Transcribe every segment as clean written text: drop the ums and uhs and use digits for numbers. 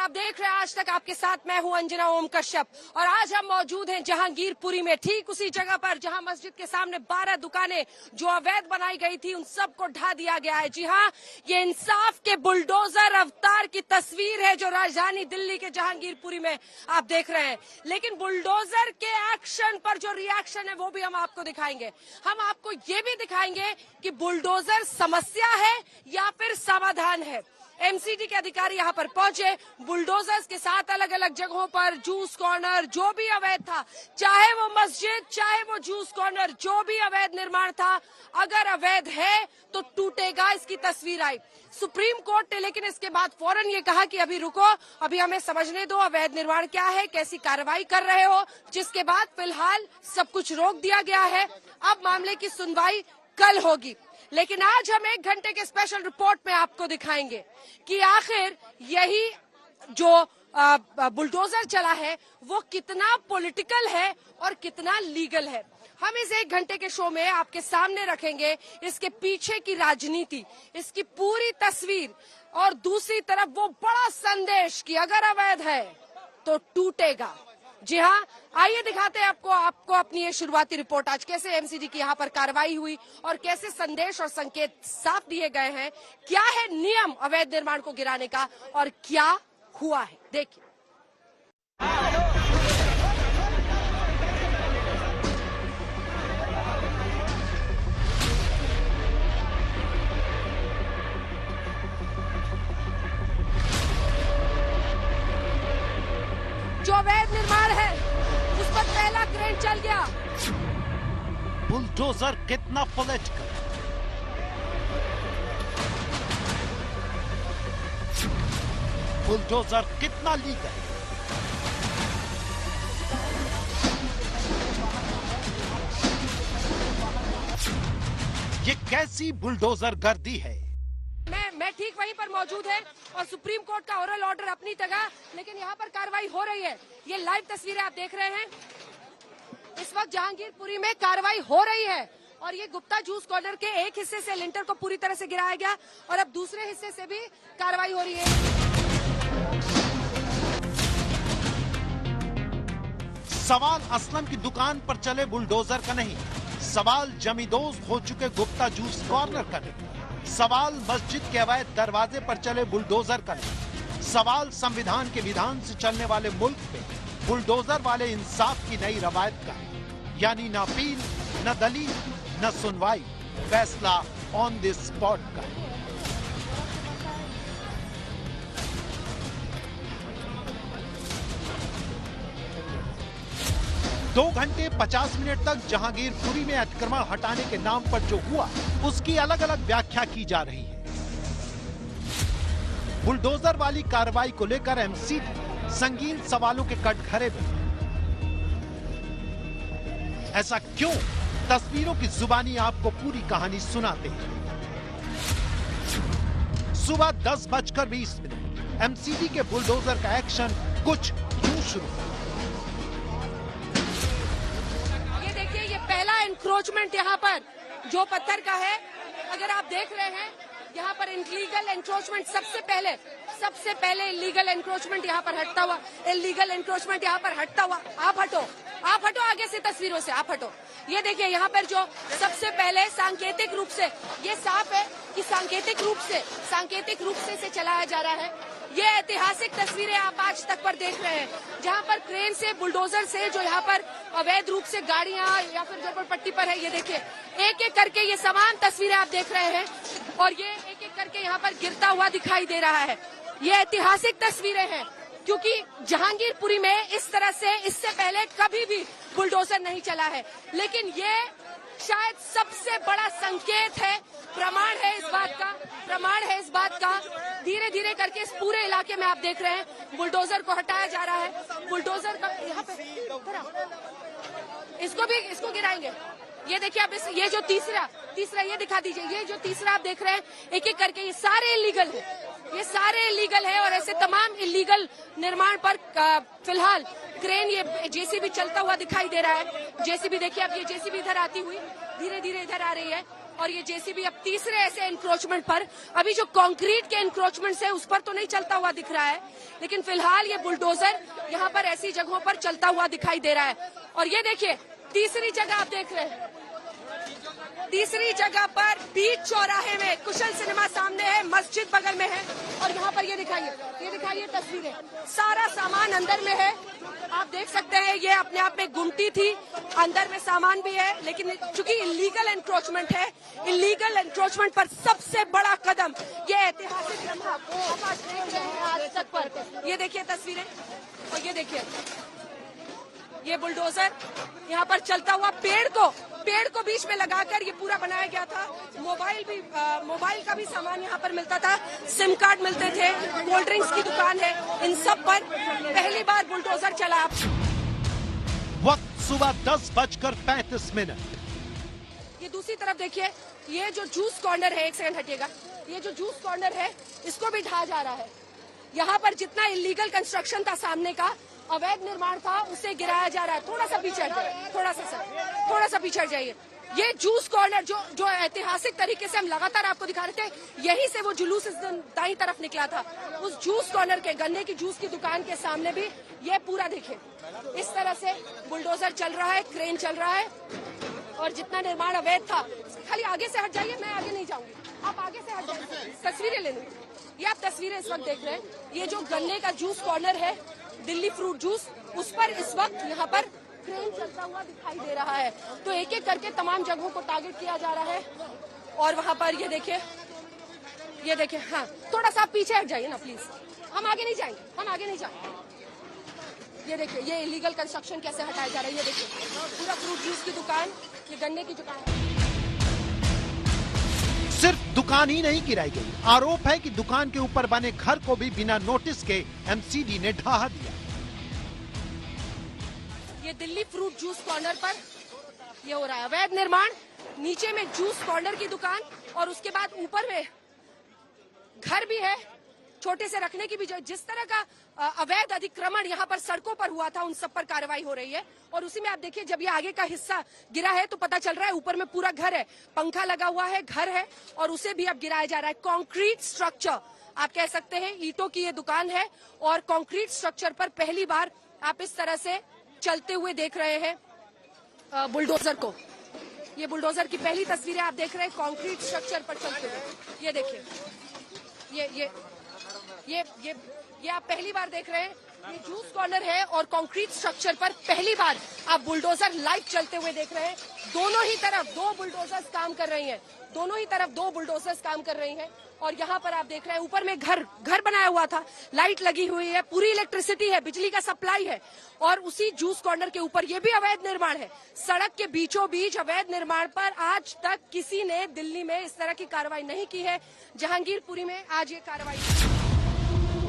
आप देख रहे हैं आज तक आपके साथ मैं हूं अंजना ओम कश्यप और आज हम मौजूद हैं जहांगीरपुरी में, ठीक उसी जगह पर जहां मस्जिद के सामने 12 दुकानें जो अवैध बनाई गई थी उन सबको ढा दिया गया है। जी हां, ये इंसाफ के बुलडोजर अवतार की तस्वीर है जो राजधानी दिल्ली के जहांगीरपुरी में आप देख रहे हैं। लेकिन बुलडोजर के एक्शन पर जो रिएक्शन है वो भी हम आपको दिखाएंगे। हम आपको ये भी दिखाएंगे कि बुलडोजर समस्या है या फिर समाधान है। एमसीडी के अधिकारी यहाँ पर पहुंचे, बुलडोजर्स के साथ अलग अलग जगहों पर जूस कॉर्नर जो भी अवैध था, चाहे वो मस्जिद चाहे वो जूस कॉर्नर, जो भी अवैध निर्माण था, अगर अवैध है तो टूटेगा, इसकी तस्वीर आई। सुप्रीम कोर्ट ने लेकिन इसके बाद फौरन ये कहा कि अभी रुको, अभी हमें समझने दो अवैध निर्माण क्या है, कैसी कार्रवाई कर रहे हो, जिसके बाद फिलहाल सब कुछ रोक दिया गया है। अब मामले की सुनवाई कल होगी। लेकिन आज हम 1 घंटे के स्पेशल रिपोर्ट में आपको दिखाएंगे कि आखिर यही जो बुलडोजर चला है वो कितना पॉलिटिकल है और कितना लीगल है। हम इस 1 घंटे के शो में आपके सामने रखेंगे इसके पीछे की राजनीति, इसकी पूरी तस्वीर और दूसरी तरफ वो बड़ा संदेश कि अगर अवैध है तो टूटेगा। जी हाँ, आइए दिखाते हैं आपको अपनी ये शुरुआती रिपोर्ट। आज कैसे एमसीडी की यहाँ पर कार्रवाई हुई और कैसे संदेश और संकेत साफ दिए गए हैं, क्या है नियम अवैध निर्माण को गिराने का और क्या हुआ है, देखिए। जो अवैध निर्माण है उस पर पहला क्रेन चल गया। बुलडोजर कितना पॉलिटिकल, बुलडोजर कितना लीगल, ये कैसी बुलडोजर गर्दी है। मैं ठीक वहीं पर मौजूद है और सुप्रीम कोर्ट का ओरल ऑर्डर अपनी जगह, लेकिन यहाँ पर कार्रवाई हो रही है। ये लाइव तस्वीरें आप देख रहे हैं। इस वक्त जहांगीरपुरी में कार्रवाई हो रही है और ये गुप्ता जूस कॉर्नर के एक हिस्से से लिंटर को पूरी तरह से गिराया गया और अब दूसरे हिस्से से भी कार्रवाई हो रही है। सवाल असलम की दुकान पर चले बुलडोजर का नहीं, सवाल जमींदोज हो चुके गुप्ता जूस कॉर्नर का नहीं, सवाल मस्जिद के अवैध दरवाजे पर चले बुलडोजर का नहीं, सवाल संविधान के विधान से चलने वाले मुल्क में बुलडोजर वाले इंसाफ की नई रवायत का, यानी न अपील न दलील न सुनवाई, फैसला ऑन द स्पॉट का। दो घंटे 50 मिनट तक जहांगीरपुरी में अतिक्रमण हटाने के नाम पर जो हुआ उसकी अलग अलग व्याख्या की जा रही है। बुलडोजर वाली कार्रवाई को लेकर एमसीडी संगीन सवालों के कटघरे में। ऐसा क्यों? तस्वीरों की जुबानी आपको पूरी कहानी सुनाते हैं। सुबह 10:20 एमसीडी के बुलडोजर का एक्शन कुछ यूं शुरू हुआ। पहला एंक्रोचमेंट यहाँ पर जो पत्थर का है, अगर आप देख रहे हैं यहाँ पर इलीगल एंक्रोचमेंट सबसे पहले इलीगल एंक्रोचमेंट यहाँ पर हटता हुआ, इलीगल एंक्रोचमेंट यहाँ पर हटता हुआ। आप हटो आगे से तस्वीरों से, आप हटो। ये देखिए यहाँ पर जो सबसे पहले सांकेतिक रूप से ये साफ है कि सांकेतिक रूप से चलाया जा रहा है। ये ऐतिहासिक तस्वीरें आप आज तक पर देख रहे हैं, जहां पर क्रेन से बुलडोजर से जो यहाँ पर अवैध रूप से गाड़ियां या फिर झोपड़पट्टी पर है, ये देखिए एक एक करके ये समान तस्वीरें आप देख रहे हैं और ये एक एक करके यहाँ पर गिरता हुआ दिखाई दे रहा है। ये ऐतिहासिक तस्वीरें हैं क्योंकि जहांगीरपुरी में इस तरह से इससे पहले कभी भी बुलडोजर नहीं चला है। लेकिन ये शायद सबसे बड़ा संकेत है, प्रमाण है इस बात का। धीरे धीरे करके इस पूरे इलाके में आप देख रहे हैं बुलडोजर को हटाया जा रहा है। बुलडोजर का यहाँ पे इसको गिराएंगे। ये देखिए आप ये जो तीसरा ये दिखा दीजिए, ये जो तीसरा आप देख रहे हैं एक एक करके, ये सारे इलीगल है और ऐसे तमाम इलीगल निर्माण पर फिलहाल क्रेन ये जेसीबी चलता हुआ दिखाई दे रहा है। जेसीबी देखिए, अब ये जेसीबी इधर आती हुई धीरे धीरे इधर आ रही है और ये जेसीबी अब तीसरे ऐसे एनक्रोचमेंट पर, अभी जो कंक्रीट के एनक्रोचमेंट है उस पर तो नहीं चलता हुआ दिख रहा है, लेकिन फिलहाल ये बुलडोजर यहाँ पर ऐसी जगहों पर चलता हुआ दिखाई दे रहा है। और ये देखिए तीसरी जगह आप देख रहे हैं, तीसरी जगह पर बीच चौराहे में कुशल सिनेमा सामने है, मस्जिद बगल में है, और यहाँ पर ये दिखाइए तस्वीरें, सारा सामान अंदर में है। आप देख सकते हैं ये अपने आप में गुमटी थी, अंदर में सामान भी है, लेकिन चूंकि इलीगल एनक्रोचमेंट है, इलीगल एनक्रोचमेंट पर सबसे बड़ा कदम ये ऐतिहासिक लम्हा आप आज देख रहे हैं आज तक पर। ये देखिए तस्वीरें, और ये देखिए ये बुलडोजर यहाँ पर चलता हुआ पेड़ को बीच में लगाकर ये पूरा बनाया गया था। मोबाइल का भी सामान यहाँ पर मिलता था, सिम कार्ड मिलते थे, कोल्ड ड्रिंक्स की दुकान है, इन सब पर पहली बार बुलडोजर चला। वक्त सुबह 10:35। ये दूसरी तरफ देखिए, ये जो जूस कॉर्नर है, एक सेकंड हटिएगा, ये जो जूस कॉर्नर है इसको भी ढहा जा रहा है। यहाँ पर जितना इलीगल कंस्ट्रक्शन था, सामने का अवैध निर्माण था, उसे गिराया जा रहा है। थोड़ा सा पीछे हट, थोड़ा सा पीछे हट जाइए। ये जूस कॉर्नर जो ऐतिहासिक तरीके से हम लगातार आपको दिखा रहे थे, यहीं से वो जुलूस इस दिन दाईं तरफ निकला था। उस जूस कॉर्नर के गन्ने की जूस की दुकान के सामने भी ये पूरा देखिए, इस तरह से बुलडोजर चल रहा है, क्रेन चल रहा है, और जितना निर्माण अवैध था, खाली आगे से हट जाइए, मैं आगे नहीं जाऊंगी, आप आगे से हट जाइए, तस्वीरें ले लो। ये आप तस्वीरें इस वक्त देख रहे हैं, ये जो गन्ने का जूस कॉर्नर है, दिल्ली फ्रूट जूस, उस पर इस वक्त यहाँ पर क्रेन चलता हुआ दिखाई दे रहा है। तो एक एक करके तमाम जगहों को टारगेट किया जा रहा है, और वहाँ पर ये देखिए, हाँ थोड़ा सा आप पीछे हट जाइए ना प्लीज, हम आगे नहीं जाएंगे। ये देखिए ये इलीगल कंस्ट्रक्शन कैसे हटाया जा रहा है। ये देखिए पूरा फ्रूट जूस की दुकान, ये गन्ने की दुकान है। सिर्फ दुकान ही नहीं गिराई गई, आरोप है कि दुकान के ऊपर बने घर को भी बिना नोटिस के एमसीडी ने ढहा दिया। ये दिल्ली फ्रूट जूस कॉर्नर पर ये हो रहा है अवैध निर्माण, नीचे में जूस कॉर्नर की दुकान, और उसके बाद ऊपर में घर भी है, छोटे से रखने की भी। जिस तरह का अवैध अतिक्रमण यहाँ पर सड़कों पर हुआ था, उन सब पर कार्रवाई हो रही है। और उसी में आप देखिए, जब ये आगे का हिस्सा गिरा है तो पता चल रहा है ऊपर में पूरा घर है, पंखा लगा हुआ है, घर है, और उसे भी अब गिराया जा रहा है। कंक्रीट स्ट्रक्चर आप कह सकते हैं, ईंटों की ये दुकान है, और कंक्रीट स्ट्रक्चर पर पहली बार आप इस तरह से चलते हुए देख रहे हैं बुलडोजर को। ये बुलडोजर की पहली तस्वीरें आप देख रहे हैं कंक्रीट स्ट्रक्चर पर चलते हुए। ये देखिए, ये आप पहली बार देख रहे हैं, ये जूस कॉर्नर है, और कंक्रीट स्ट्रक्चर पर पहली बार आप बुलडोजर लाइव चलते हुए देख रहे हैं। दोनों ही तरफ दो बुलडोजर्स काम कर रही हैं, और यहाँ पर आप देख रहे हैं ऊपर में घर बनाया हुआ था, लाइट लगी हुई है, पूरी इलेक्ट्रिसिटी है, बिजली का सप्लाई है, और उसी जूस कॉर्नर के ऊपर ये भी अवैध निर्माण है। सड़क के बीचों बीच अवैध निर्माण पर आज तक किसी ने दिल्ली में इस तरह की कार्रवाई नहीं की है। जहांगीरपुरी में आज ये कार्रवाई।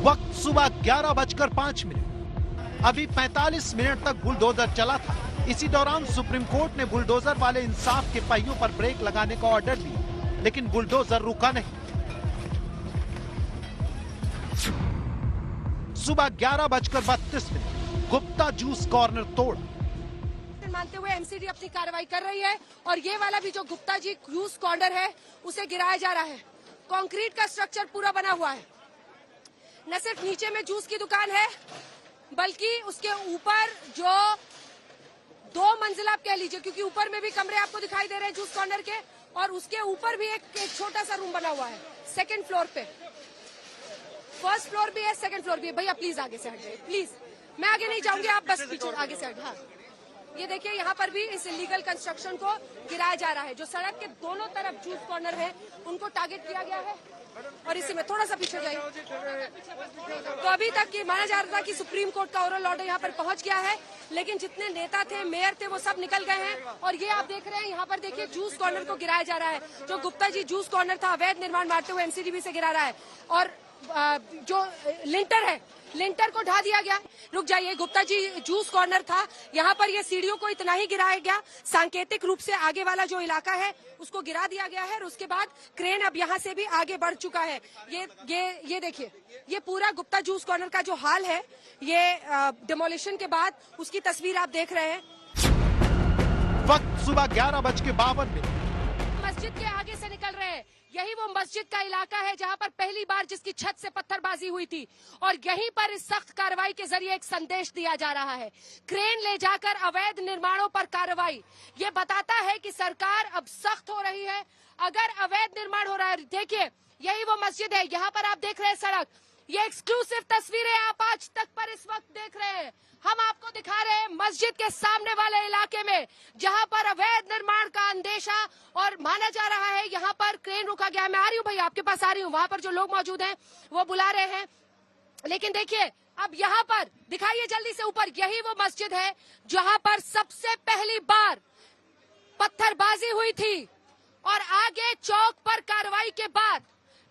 वक्त सुबह 11:05। अभी 45 मिनट तक बुलडोजर चला था। इसी दौरान सुप्रीम कोर्ट ने बुलडोजर वाले इंसाफ के पहियों पर ब्रेक लगाने का ऑर्डर दिया, लेकिन बुलडोजर रुका नहीं। सुबह 11:32। गुप्ता जूस कॉर्नर तोड़ा मानते हुए एमसीडी अपनी कार्रवाई कर रही है, और ये वाला भी जो गुप्ता जी जूस कॉर्नर है उसे गिराया जा रहा है। कंक्रीट का स्ट्रक्चर पूरा बना हुआ है, न सिर्फ नीचे में जूस की दुकान है, बल्कि उसके ऊपर जो 2 मंजिला आप कह लीजिए, क्योंकि ऊपर में भी कमरे आपको दिखाई दे रहे हैं जूस कॉर्नर के, और उसके ऊपर भी एक छोटा सा रूम बना हुआ है सेकंड फ्लोर पे। फर्स्ट फ्लोर भी है, सेकंड फ्लोर भी है। भैया प्लीज आगे से हट जाइए, प्लीज, मैं आगे नहीं जाऊंगी, आप बस पीछे आगे से हट। हाँ ये देखिए, यहाँ पर भी इस इलीगल कंस्ट्रक्शन को गिराया जा रहा है। जो सड़क के दोनों तरफ जूस कॉर्नर है उनको टारगेट किया गया है, और इसी में थोड़ा सा पीछे जाइए। तो अभी तक ये माना जा रहा था कि सुप्रीम कोर्ट का ओरल ऑर्डर यहाँ पर पहुंच गया है, लेकिन जितने नेता थे, मेयर थे, वो सब निकल गए हैं। और ये आप देख रहे हैं, यहाँ पर देखिए जूस कॉर्नर को गिराया जा रहा है। जो गुप्ता जी जूस कॉर्नर था, अवैध निर्माण मारते हुए एमसीडीबी से गिरा रहा है, और जो लिंटर है, लिंटर को ढा दिया गया। रुक जाइए, गुप्ता जी जूस कॉर्नर था, यहाँ पर ये सीढ़ियों को इतना ही गिराया गया, सांकेतिक रूप से आगे वाला जो इलाका है उसको गिरा दिया गया है, और उसके बाद क्रेन अब यहाँ से भी आगे बढ़ चुका है। ये देखिए, ये पूरा गुप्ता जूस कॉर्नर का जो हाल है, ये डिमोलिशन के बाद उसकी तस्वीर आप देख रहे हैं। वक्त सुबह 11:52। बस मस्जिद के आगे से निकल रहे हैं। यही वो मस्जिद का इलाका है जहां पर पहली बार जिसकी छत से पत्थरबाजी हुई थी और यहीं पर इस सख्त कार्रवाई के जरिए एक संदेश दिया जा रहा है। क्रेन ले जाकर अवैध निर्माणों पर कार्रवाई, ये बताता है कि सरकार अब सख्त हो रही है। अगर अवैध निर्माण हो रहा है, देखिए यही वो मस्जिद है, यहाँ पर आप देख रहे हैं सड़क, ये एक्सक्लूसिव तस्वीरें आप आज तक पर इस वक्त देख रहे हैं। हम आपको दिखा रहे हैं मस्जिद के सामने वाले इलाके में जहां पर अवैध निर्माण का अंदेशा और माना जा रहा है यहाँ पर क्रेन रुका गया है। मैं आ रही हूँ भाई, आपके पास आ रही हूँ। वहां पर जो लोग मौजूद हैं वो बुला रहे हैं, लेकिन देखिए अब यहाँ पर दिखाइए जल्दी से ऊपर, यही वो मस्जिद है जहां पर सबसे पहली बार पत्थरबाजी हुई थी और आगे चौक पर कार्रवाई के बाद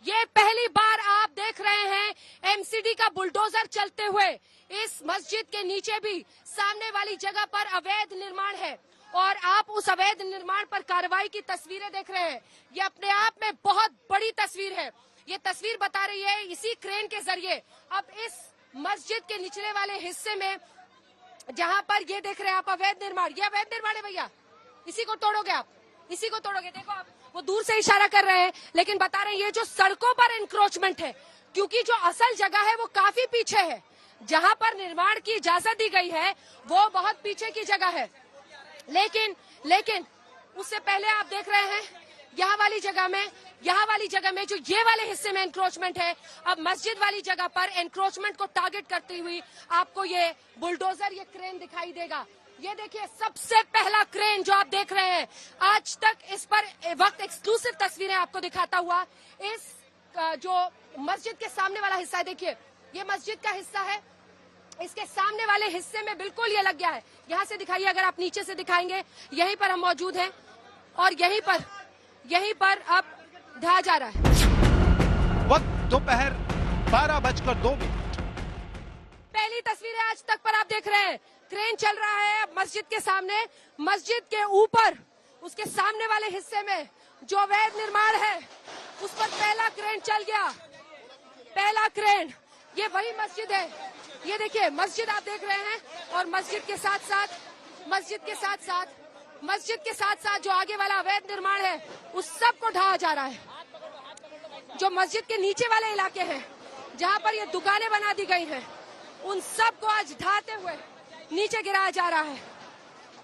ये पहली बार आप देख रहे हैं एमसीडी का बुलडोजर चलते हुए। इस मस्जिद के नीचे भी सामने वाली जगह पर अवैध निर्माण है और आप उस अवैध निर्माण पर कार्रवाई की तस्वीरें देख रहे हैं। ये अपने आप में बहुत बड़ी तस्वीर है। ये तस्वीर बता रही है इसी क्रेन के जरिए अब इस मस्जिद के निचले वाले हिस्से में जहां पर ये देख रहे हैं आप अवैध निर्माण, ये अवैध निर्माण है भैया, इसी को तोड़ोगे आप, इसी को तोड़ोगे। देखो आप वो दूर से इशारा कर रहे हैं, लेकिन बता रहे हैं ये जो सड़कों पर एंक्रोचमेंट है, क्योंकि जो असल जगह है वो काफी पीछे है, जहां पर निर्माण की इजाजत दी गई है वो बहुत पीछे की जगह है। लेकिन उससे पहले आप देख रहे हैं यहाँ वाली जगह में जो ये वाले हिस्से में एंक्रोचमेंट है, अब मस्जिद वाली जगह पर एंक्रोचमेंट को टारगेट करती हुई आपको ये बुलडोजर, ये क्रेन दिखाई देगा। ये देखिए सबसे पहला क्रेन जो आप देख रहे हैं, आज तक इस पर वक्त एक्सक्लूसिव तस्वीरें आपको दिखाता हुआ। इस जो मस्जिद के सामने वाला हिस्सा है, देखिए ये मस्जिद का हिस्सा है, इसके सामने वाले हिस्से में बिल्कुल ये लग गया है। यहाँ से दिखाइए, अगर आप नीचे से दिखाएंगे, यहीं पर हम मौजूद हैं और यहीं पर अब ढहा जा रहा है। वक्त दोपहर 12:02। पहली तस्वीरें आज तक पर आप देख रहे हैं, क्रेन चल रहा है मस्जिद के सामने, मस्जिद के ऊपर उसके सामने वाले हिस्से में जो अवैध निर्माण है उस पर पहला क्रेन चल गया। पहला क्रेन, ये वही मस्जिद है, ये देखिए मस्जिद आप देख रहे हैं और मस्जिद के साथ साथ जो आगे वाला अवैध निर्माण है उस सब को ढहा जा रहा है। जो मस्जिद के नीचे वाले इलाके हैं जहां पर ये दुकानें बना दी गई हैं, उन सब को आज ढहाते हुए नीचे गिराया जा रहा है।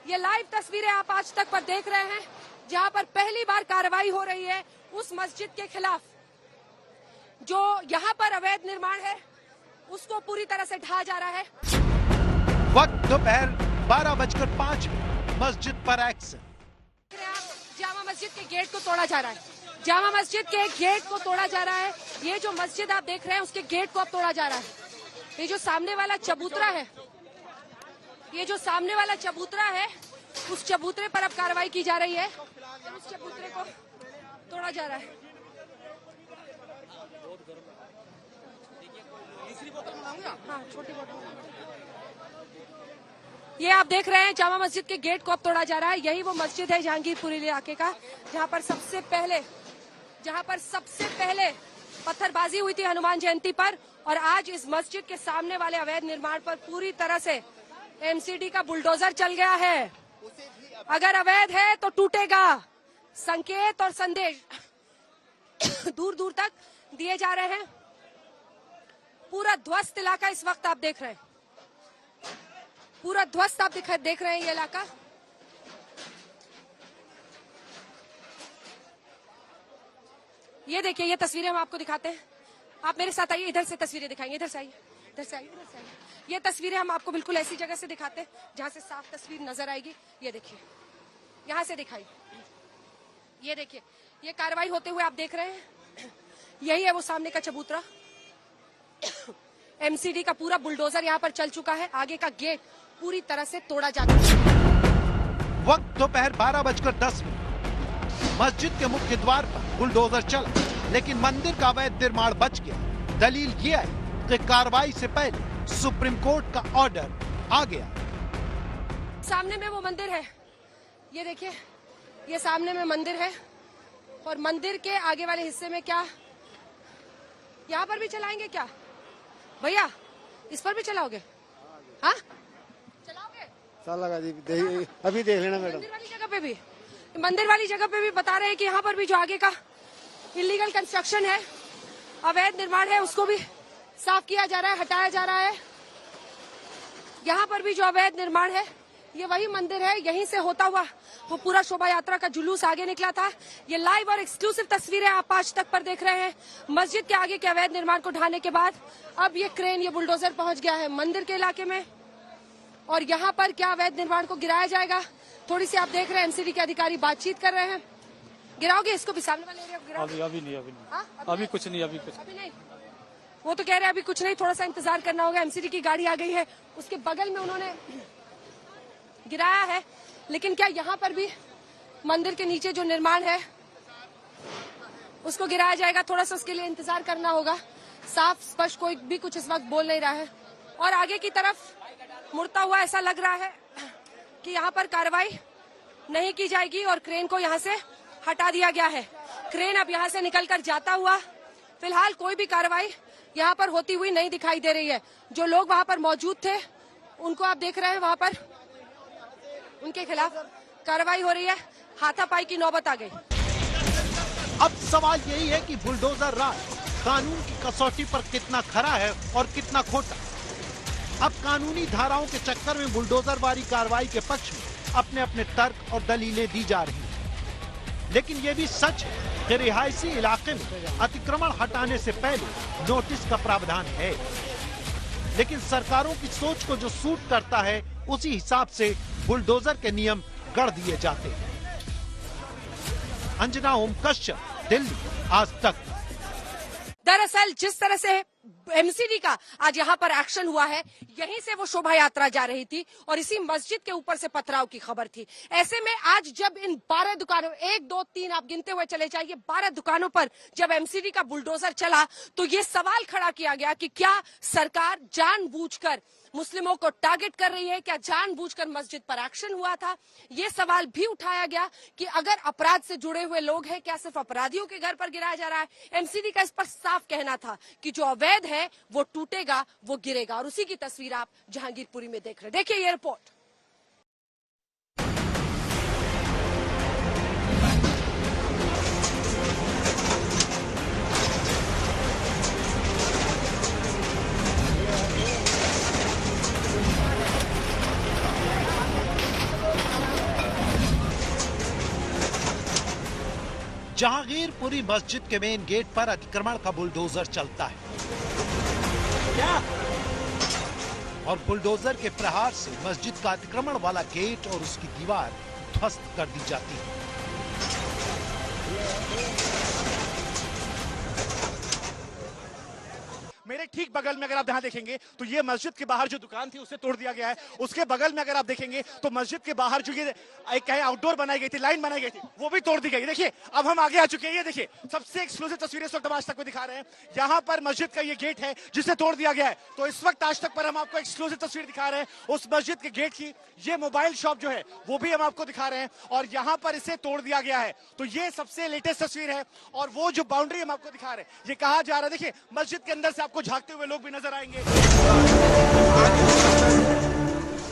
ये लाइव तस्वीरें आप आज तक पर देख रहे हैं जहां पर पहली बार कार्रवाई हो रही है उस मस्जिद के खिलाफ। जो यहाँ पर अवैध निर्माण है उसको पूरी तरह से ढहा जा रहा है। वक्त दोपहर 12:05। मस्जिद पर एक्शन। जामा मस्जिद के गेट को तोड़ा जा रहा है, जामा मस्जिद के गेट को तोड़ा जा रहा है। ये जो मस्जिद आप देख रहे हैं उसके गेट को अब तोड़ा जा रहा है। ये जो सामने वाला चबूतरा है, उस चबूतरे पर अब कार्रवाई की जा रही है और उस चबूतरे को तोड़ा जा रहा है। हाँ, छोटी बोतल। ये आप देख रहे हैं जामा मस्जिद के गेट को अब तोड़ा जा रहा है। यही वो मस्जिद है जहांगीरपुरी इलाके का जहां पर सबसे पहले पत्थरबाजी हुई थी हनुमान जयंती पर, और आज इस मस्जिद के सामने वाले अवैध निर्माण पर पूरी तरह से एमसीडी का बुलडोजर चल गया है। अगर अवैध है तो टूटेगा। संकेत और संदेश दूर दूर तक दिए जा रहे हैं। पूरा ध्वस्त इलाका इस वक्त आप देख रहे हैं, पूरा ध्वस्त आप देख रहे हैं ये इलाका। ये देखिए, ये तस्वीरें हम आपको दिखाते हैं। आप मेरे साथ आइए, इधर से तस्वीरें दिखाएंगे, इधर से आइए। ये तस्वीरें हम आपको बिल्कुल ऐसी जगह से दिखाते हैं जहां से साफ तस्वीर नजर आएगी। ये देखिए, यहाँ से दिखाइए। ये देखिए, ये कार्रवाई होते हुए आप देख रहे हैं। यही है वो सामने का चबूतरा। एमसीडी का पूरा बुलडोजर यहाँ पर चल चुका है। आगे का गेट पूरी तरह से तोड़ा जा चुका है। वक्त दोपहर 12:10। मस्जिद के मुख्य द्वार पर बुलडोजर चला, लेकिन मंदिर का अवैध निर्माण बच गया। दलील ये है कि कार्रवाई से पहले सुप्रीम कोर्ट का ऑर्डर आ गया। सामने में वो मंदिर है, ये देखिए, ये सामने में मंदिर है और मंदिर के आगे वाले हिस्से में क्या यहाँ पर भी चलाएंगे क्या भैया? इस पर भी चलाओगे? हाँ, चलाओगे? साल लगा दी, अभी देख लेना मैडम। मंदिर वाली जगह पे भी मंदिर वाली जगह पे भी बता रहे हैं कि यहाँ पर भी जो आगे का इलीगल कंस्ट्रक्शन है, अवैध निर्माण है, उसको भी साफ किया जा रहा है, हटाया जा रहा है। यहाँ पर भी जो अवैध निर्माण है, ये वही मंदिर है, यहीं से होता हुआ वो पूरा शोभा यात्रा का जुलूस आगे निकला था। ये लाइव और एक्सक्लूसिव तस्वीरें आप आज तक पर देख रहे हैं। मस्जिद के आगे के अवैध निर्माण को ढाने के बाद अब ये क्रेन, ये बुलडोजर पहुंच गया है मंदिर के इलाके में, और यहाँ पर क्या अवैध निर्माण को गिराया जाएगा। थोड़ी सी आप देख रहे हैं एमसीडी के अधिकारी बातचीत कर रहे हैं। गिराओगे इसको भी, सामने वाले एरिया को गिराओगे? अभी नहीं, अभी कुछ नहीं, अभी नहीं। वो तो कह रहे हैं अभी कुछ नहीं, थोड़ा सा इंतजार करना होगा। एमसीडी की गाड़ी आ गई है, उसके बगल में उन्होंने गिराया है। लेकिन क्या यहाँ पर भी मंदिर के नीचे जो निर्माण है उसको गिराया जाएगा? थोड़ा सा उसके लिए इंतजार करना होगा। साफ स्पष्ट कोई भी कुछ इस वक्त बोल नहीं रहा है, और आगे की तरफ मुड़ता हुआ ऐसा लग रहा है कि यहाँ पर कार्रवाई नहीं की जाएगी और क्रेन को यहाँ से हटा दिया गया है। क्रेन अब यहाँ से निकलकर जाता हुआ, फिलहाल कोई भी कार्रवाई यहाँ पर होती हुई नहीं दिखाई दे रही है। जो लोग वहाँ पर मौजूद थे उनको आप देख रहे हैं, वहाँ पर उनके खिलाफ कार्रवाई हो रही है। हाथापाई की नौबत आ गई। अब सवाल यही है कि बुलडोजर राज कानून की कसौटी पर कितना खरा है और कितना खोटा। अब कानूनी धाराओं के चक्कर में बुलडोजरवारी कार्रवाई के पक्ष में अपने अपने तर्क और दलीलें दी जा रही हैं। लेकिन ये भी सच है कि रिहायशी इलाके में अतिक्रमण हटाने से पहले नोटिस का प्रावधान है, लेकिन सरकारों की सोच को जो सूट करता है उसी हिसाब से बुलडोजर के नियम गढ़ दिए जाते हैं। अंजना ओम कश्यप, दिल्ली, आज तक। दरअसल जिस तरह से एमसीडी का आज यहाँ पर एक्शन हुआ है, यहीं से वो शोभा यात्रा जा रही थी और इसी मस्जिद के ऊपर से पथराव की खबर थी। ऐसे में आज जब इन 12 दुकानों, 1 2 3 आप गिनते हुए चले जाइए, 12 दुकानों पर जब एमसीडी का बुलडोजर चला तो ये सवाल खड़ा किया गया कि क्या सरकार जानबूझकर मुस्लिमों को टारगेट कर रही है? क्या जानबूझकर मस्जिद पर एक्शन हुआ था? ये सवाल भी उठाया गया कि अगर अपराध से जुड़े हुए लोग हैं, क्या सिर्फ अपराधियों के घर पर गिराया जा रहा है? एमसीडी का इस पर साफ कहना था कि जो अवैध है वो टूटेगा, वो गिरेगा, और उसी की तस्वीर आप जहांगीरपुरी में देख रहे हैं। देखिए ये रिपोर्ट। जहांगीरपुरी मस्जिद के मेन गेट पर अतिक्रमण का बुलडोजर चलता है क्या? और बुलडोजर के प्रहार से मस्जिद का अतिक्रमण वाला गेट और उसकी दीवार ध्वस्त कर दी जाती है। मेरे ठीक बगल में अगर आप यहाँ देखेंगे तो ये मस्जिद के बाहर जो दुकान थी उसे तोड़ दिया गया है। उसके बगल में अगर आप देखेंगे तो मस्जिद के बाहर जो ये एक आउटडोर बनाई गई थी, लाइन बनाई गई थी, वो भी तोड़ दी गई। देखिए अब हम आगे आ चुके हैं। ये देखिए सबसे एक्सक्लूसिव तस्वीरें इस वक्त हम आज तक को दिखा रहे हैं। यहाँ पर मस्जिद का ये गेट है जिसे तोड़ दिया गया है। तो इस वक्त आज तक पर हम आपको एक्सक्लूसिव तस्वीर दिखा रहे हैं उस मस्जिद के गेट की। ये मोबाइल शॉप जो है वो भी हम आपको दिखा रहे हैं और यहाँ पर इसे तोड़ दिया गया है। तो ये सबसे लेटेस्ट तस्वीर है और वो जो बाउंड्री हम आपको दिखा रहे हैं, ये कहा जा रहा है, देखिए मस्जिद के अंदर से आपको झांकते हुए लोग भी नजर आएंगे।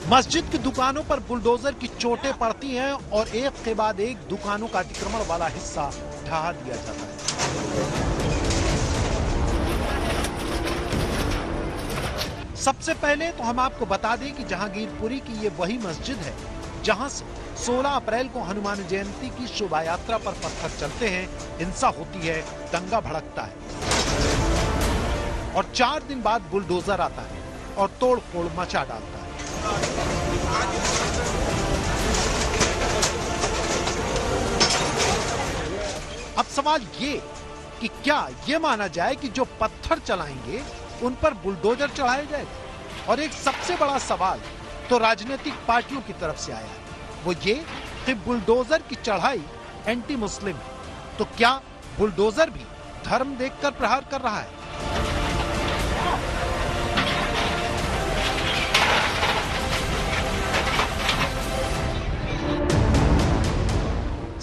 मस्जिद की दुकानों पर बुलडोजर की चोटें पड़ती हैं और एक के बाद एक दुकानों का अतिक्रमण वाला हिस्सा ढहा दिया जाता है। सबसे पहले तो हम आपको बता दें कि जहांगीरपुरी की ये वही मस्जिद है जहां से 16 अप्रैल को हनुमान जयंती की शोभा यात्रा पर पत्थर चलते हैं, हिंसा होती है, दंगा भड़कता है और 4 दिन बाद बुलडोजर आता है और तोड़-फोड़ मचा डालता है। अब सवाल ये कि क्या ये माना जाए कि जो पत्थर चलाएंगे उन पर बुलडोजर चढ़ाया जाएगा? और एक सबसे बड़ा सवाल तो राजनीतिक पार्टियों की तरफ से आया है, वो ये कि बुलडोजर की चढ़ाई एंटी मुस्लिम है, तो क्या बुलडोजर भी धर्म देखकर प्रहार कर रहा है?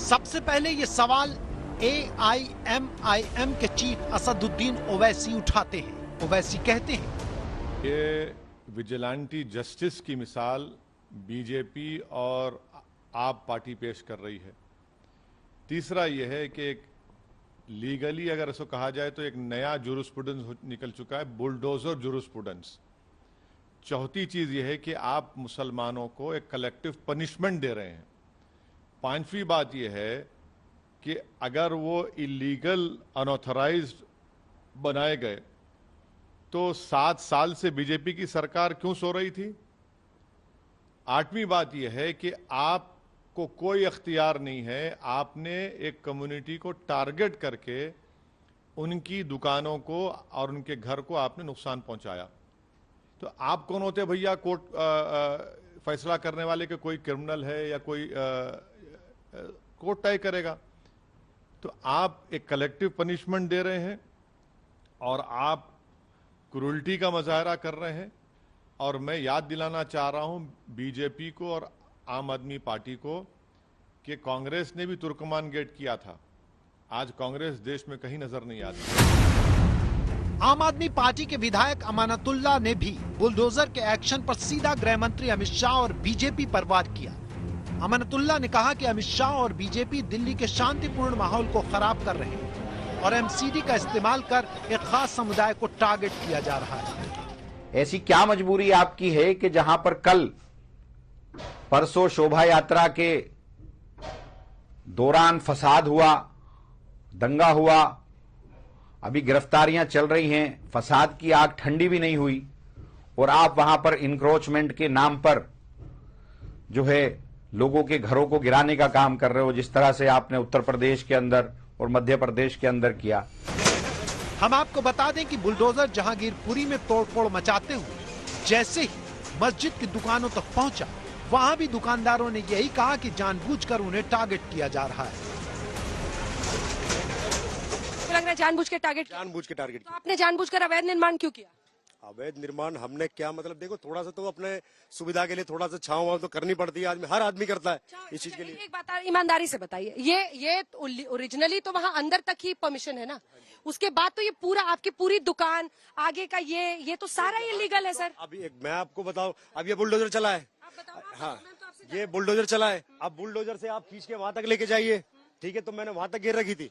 सबसे पहले ये सवाल AIMIM के चीफ असदुद्दीन ओवैसी उठाते हैं। ओवैसी कहते हैं ये विजिलेंटी जस्टिस की मिसाल बीजेपी और आप पार्टी पेश कर रही है। तीसरा यह है कि एक लीगली अगर इसको कहा जाए तो एक नया जूरिस्प्रूडेंस निकल चुका है, बुलडोजर जूरिस्प्रूडेंस। चौथी चीज यह है कि आप मुसलमानों को एक कलेक्टिव पनिशमेंट दे रहे हैं। पांचवी बात यह है कि अगर वो इलीगल अनऑथराइज्ड बनाए गए तो 7 साल से बीजेपी की सरकार क्यों सो रही थी। आठवीं बात यह है कि आपको कोई अख्तियार नहीं है, आपने एक कम्युनिटी को टारगेट करके उनकी दुकानों को और उनके घर को आपने नुकसान पहुंचाया। तो आप कौन होते भैया कोर्ट फैसला करने वाले कि कोई क्रिमिनल है या कोई कोर्ट तय करेगा। तो आप एक कलेक्टिव पनिशमेंट दे रहे हैं और आप क्रूरल्टी का मुजाहरा कर रहे हैं। और मैं याद दिलाना चाह रहा हूं बीजेपी को और आम आदमी पार्टी को कि कांग्रेस ने भी तुर्कमान गेट किया था। आज कांग्रेस देश में कहीं नजर नहीं आती। आम आदमी पार्टी के विधायक अमानतुल्लाह ने भी बुलडोजर के एक्शन पर सीधा गृह मंत्री अमित शाह और बीजेपी पर वार किया। अमानतुल्लाह ने कहा कि अमित शाह और बीजेपी दिल्ली के शांतिपूर्ण माहौल को खराब कर रहे हैं और एमसीडी का इस्तेमाल कर एक खास समुदाय को टारगेट किया जा रहा है। ऐसी क्या मजबूरी आपकी है कि जहां पर कल परसों शोभा यात्रा के दौरान फसाद हुआ, दंगा हुआ, अभी गिरफ्तारियां चल रही हैं, फसाद की आग ठंडी भी नहीं हुई और आप वहां पर इंक्रोचमेंट के नाम पर जो है लोगों के घरों को गिराने का काम कर रहे हो, जिस तरह से आपने उत्तर प्रदेश के अंदर और मध्य प्रदेश के अंदर किया। हम आपको बता दें कि बुलडोजर जहांगीरपुरी में तोड़फोड़ मचाते हुए जैसे ही मस्जिद की दुकानों तक पहुंचा, वहां भी दुकानदारों ने यही कहा कि जानबूझकर उन्हें टारगेट किया जा रहा है। लग रहा है जानबूझ के टारगेट तो आपने जानबूझकर अवैध निर्माण क्यों किया। अवैध निर्माण हमने क्या मतलब, देखो थोड़ा सा तो अपने सुविधा के लिए थोड़ा सा छांव वाव तो करनी पड़ती है, आदमी हर आदमी करता है इस चीज के लिए। एक बात ईमानदारी से बताइए, ये ओरिजिनली तो वहाँ अंदर तक ही परमिशन है ना, उसके बाद तो ये पूरा आपकी पूरी दुकान आगे का ये तो सारा इलीगल है सर। अभी मैं आपको बताऊं, अब ये बुलडोजर चला है, हाँ ये बुलडोजर चला है, अब बुलडोजर से आप खींच के वहां तक लेके जाइए, ठीक है, तो मैंने वहां तक घेर रखी थी।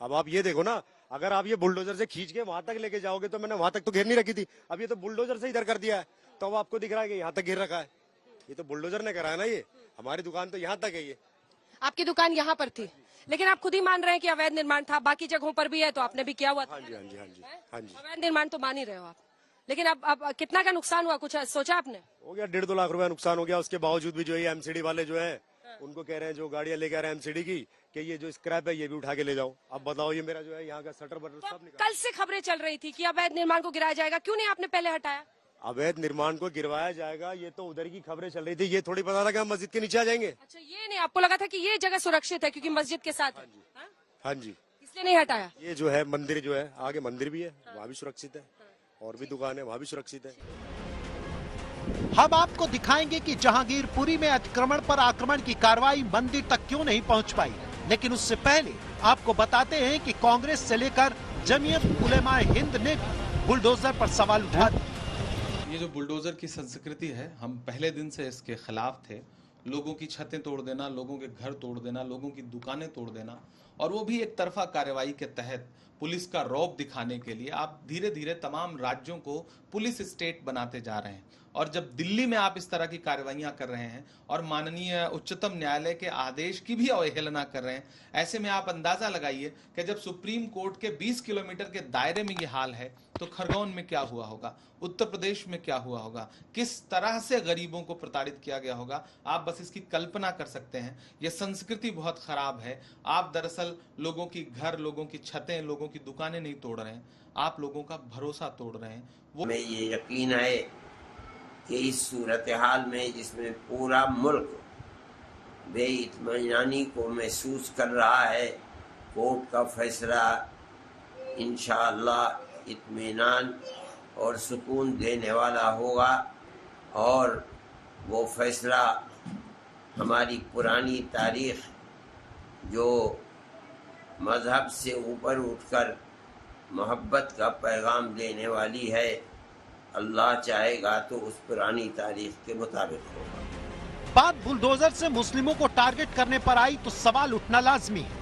अब आप ये देखो ना, अगर आप ये बुलडोजर से खींच के वहां तक लेके जाओगे तो मैंने वहां तक तो घेर नहीं रखी थी, अब ये तो बुलडोजर से इधर कर दिया है, तो अब आपको दिख रहा है कि यहाँ तक घेर रखा है। ये तो बुलडोजर ने करा है ना, ये हमारी दुकान तो यहाँ तक है। ये आपकी दुकान यहाँ पर थी, लेकिन आप खुद ही मान रहे हैं कि अवैध निर्माण था, बाकी जगहों पर भी है तो आपने भी किया हुआ था। हाँ जी हाँ जी हाँ जी हाँ जी, अवैध निर्माण तो मान ही रहे हो आप, लेकिन अब कितना का नुकसान हुआ, कुछ सोचा आपने। हो गया 1.5-2 लाख रुपया नुकसान हो गया। उसके बावजूद भी जो है एमसीडी वाले जो है उनको कह रहे हैं, जो गाड़ियां लेके आ रहे हैं एमसीडी की, कि ये जो स्क्रैप है ये भी उठा के ले जाओ। अब बताओ, ये मेरा जो है यहाँ का शटर बटर सब निकाल। कल से खबरें चल रही थी कि अवैध निर्माण को गिराया जाएगा, क्यों नहीं आपने पहले हटाया। अवैध निर्माण को गिरवाया जाएगा, ये तो उधर की खबरें चल रही थी, ये थोड़ी पता था कि हम मस्जिद के नीचे आ जाएंगे। अच्छा, ये नहीं आपको लगा था कि ये जगह सुरक्षित है क्योंकि मस्जिद के साथ है। हाँ जी, इसलिए नहीं हटाया। ये जो है मंदिर जो है, आगे मंदिर भी है, वहाँ भी सुरक्षित है, और भी दुकान है वहाँ भी सुरक्षित है। हम आपको दिखाएंगे कि जहांगीरपुरी में अतिक्रमण पर आक्रमण की कार्रवाई मंदिर तक क्यों नहीं पहुंच पाई, लेकिन उससे पहले आपको बताते हैं कि कांग्रेस से लेकर जमीयत उलेमाए हिंद ने भी बुलडोजर पर सवाल उठा दिए। ये जो बुलडोजर की संस्कृति है, हम पहले दिन से इसके खिलाफ थे। लोगों की छतें तोड़ देना, लोगों के घर तोड़ देना, लोगों की दुकानें तोड़ देना, और वो भी एक तरफा कार्रवाई के तहत पुलिस का रौब दिखाने के लिए आप धीरे धीरे तमाम राज्यों को पुलिस स्टेट बनाते जा रहे हैं। और जब दिल्ली में आप इस तरह की कार्रवाइयां कर रहे हैं और माननीय उच्चतम न्यायालय के आदेश की भी अवहेलना कर रहे हैं, ऐसे में आप अंदाजा लगाइए कि जब सुप्रीम कोर्ट के 20 किलोमीटर के दायरे में ये हाल है तो खरगोन में क्या हुआ होगा, उत्तर प्रदेश में क्या हुआ होगा, किस तरह से गरीबों को प्रताड़ित किया गया होगा। आप बस इसकी कल्पना कर सकते हैं। ये संस्कृति बहुत खराब है। आप दरअसल लोगों की घर, लोगों की छतें, लोगों की दुकानें नहीं तोड़ रहे हैं, आप लोगों का भरोसा तोड़ रहे हैं। वो हमें ये यकीन है कि इस सूरत हाल में जिसमें पूरा मुल्क बेइत्मीनानी को महसूस कर रहा है, कोर्ट का फैसला इंशाअल्लाह इत्मीनान और सुकून देने वाला होगा, और वो फैसला हमारी पुरानी तारीख जो मज़हब से ऊपर उठकर मोहब्बत का पैगाम देने वाली है, अल्लाह चाहेगा तो उस पुरानी तारीख के मुताबिक होगा। बात बुलडोजर से मुस्लिमों को टारगेट करने पर आई तो सवाल उठना लाजमी है।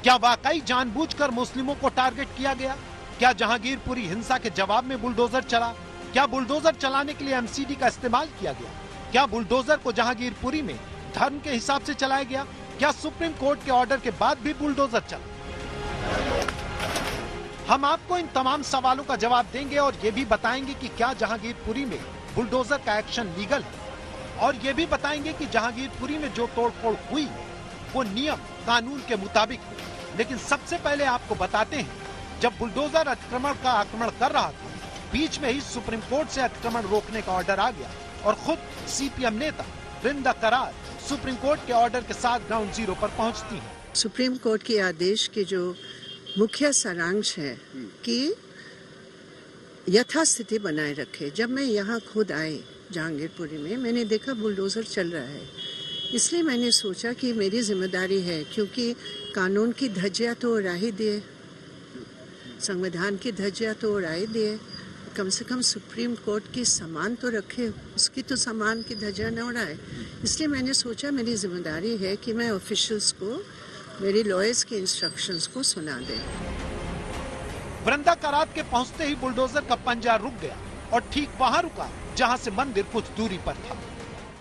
क्या वाकई जानबूझकर मुस्लिमों को टारगेट किया गया? क्या जहांगीरपुरी हिंसा के जवाब में बुलडोजर चला? क्या बुलडोजर चलाने के लिए एमसीडी का इस्तेमाल किया गया? क्या बुलडोजर को जहांगीरपुरी में धर्म के हिसाब से चलाया गया? क्या सुप्रीम कोर्ट के ऑर्डर के बाद भी बुलडोजर चला? हम आपको इन तमाम सवालों का जवाब देंगे और ये भी बताएंगे कि क्या जहांगीरपुरी में बुलडोजर का एक्शन लीगल है, और ये भी बताएंगे कि जहांगीरपुरी में जो तोड़फोड़ हुई वो नियम कानून के मुताबिक हुई। लेकिन सबसे पहले आपको बताते हैं, जब बुलडोजर अतिक्रमण का आक्रमण कर रहा था, बीच में ही सुप्रीम कोर्ट से अतिक्रमण रोकने का ऑर्डर आ गया और खुद सीपीएम नेता वृंदा करार सुप्रीम कोर्ट के ऑर्डर के साथ ग्राउंड जीरो पर पहुंचती हैं। सुप्रीम कोर्ट के आदेश के जो मुख्य सारांश है कि यथास्थिति बनाए रखे। जब मैं यहाँ खुद आई जहांगीरपुरी में, मैंने देखा बुलडोजर चल रहा है, इसलिए मैंने सोचा कि मेरी जिम्मेदारी है, क्योंकि कानून की धज्जियां तो उड़ा ही दिए, संविधान की धज्जियां तो उड़ा ही दिए, कम से कम सुप्रीम कोर्ट की सम्मान तो रखे, उसकी तो सम्मान की धज्जियां न उड़ाए। इसलिए मैंने सोचा मेरी जिम्मेदारी है कि मैं ऑफिशियल्स को मेरी लॉयर्स के इंस्ट्रक्शंस को सुना दे। वृंदा करात के पहुंचते ही बुलडोजर का पंजा रुक गया और ठीक वहां रुका जहां से मंदिर कुछ दूरी पर था।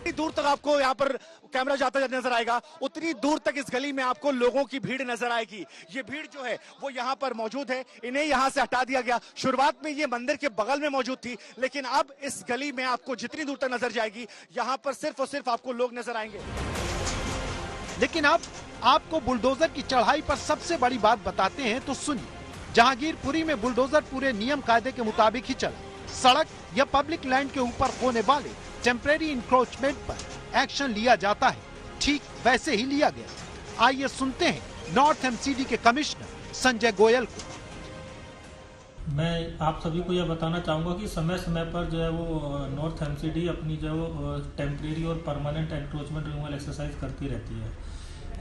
जितनी दूर तक आपको यहाँ पर कैमरा जाता नजर आएगा, उतनी दूर तक इस गली में आपको लोगों की भीड़ नजर आएगी। ये भीड़ जो है वो यहाँ पर मौजूद है, इन्हें यहाँ से हटा दिया गया। शुरुआत में ये मंदिर के बगल में मौजूद थी, लेकिन अब इस गली में आपको जितनी दूर तक नजर जाएगी, यहाँ पर सिर्फ और सिर्फ आपको लोग नजर आएंगे। लेकिन अब आपको बुलडोजर की चढ़ाई पर सबसे बड़ी बात बताते हैं, तो सुनिए। जहांगीरपुरी में बुलडोजर पूरे नियम कायदे के मुताबिक ही चला। सड़क या पब्लिक लैंड के ऊपर होने वाले टेम्परेरी इंक्रोचमेंट पर एक्शन लिया जाता है, ठीक वैसे ही लिया गया। आइए सुनते हैं नॉर्थ एमसीडी के कमिश्नर संजय गोयल को। मैं आप सभी को यह बताना चाहूँगा कि समय समय पर जो है वो नॉर्थ एमसीडी अपनी जो टेम्परेरी और परमानेंट एंक्रोचमेंट रिमूवल एक्सरसाइज करती रहती है।